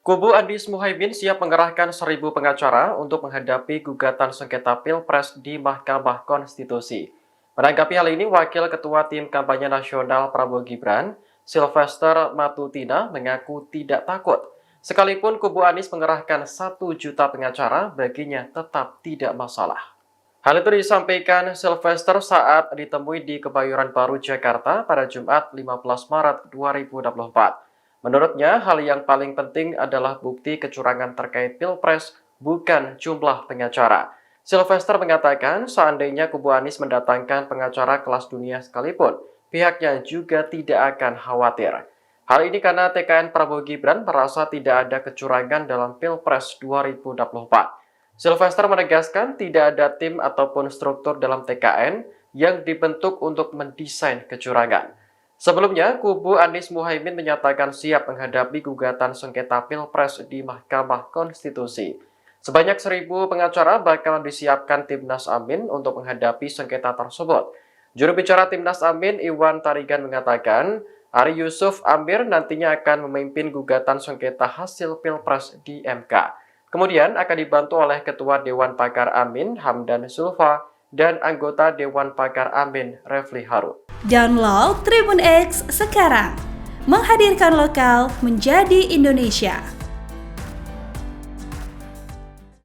Kubu Anies Muhaimin siap mengerahkan 1.000 pengacara untuk menghadapi gugatan sengketa Pilpres di Mahkamah Konstitusi. Menanggapi hal ini, Wakil Ketua Tim Kampanye Nasional Prabowo Gibran, Sylvester Matutina, mengaku tidak takut. Sekalipun kubu Anies mengerahkan 1 juta pengacara, baginya tetap tidak masalah. Hal itu disampaikan Sylvester saat ditemui di Kebayoran Baru, Jakarta pada Jumat 15 Maret 2024. Menurutnya, hal yang paling penting adalah bukti kecurangan terkait Pilpres, bukan jumlah pengacara. Sylvester mengatakan seandainya kubu Anies mendatangkan pengacara kelas dunia sekalipun, pihaknya juga tidak akan khawatir. Hal ini karena TKN Prabowo Gibran merasa tidak ada kecurangan dalam Pilpres 2024. Sylvester menegaskan tidak ada tim ataupun struktur dalam TKN yang dibentuk untuk mendesain kecurangan. Sebelumnya, kubu Anies Muhaimin menyatakan siap menghadapi gugatan sengketa Pilpres di Mahkamah Konstitusi. Sebanyak 1.000 pengacara bakal disiapkan Timnas Amin untuk menghadapi sengketa tersebut. Juru bicara Timnas Amin, Iwan Tarigan, mengatakan Ari Yusuf Amir nantinya akan memimpin gugatan sengketa hasil Pilpres di MK. Kemudian akan dibantu oleh Ketua Dewan Pakar Amin, Hamdan Zulfa, dan anggota Dewan Pakar Amin, Refli Harun. Download Tribun X sekarang, menghadirkan lokal menjadi Indonesia.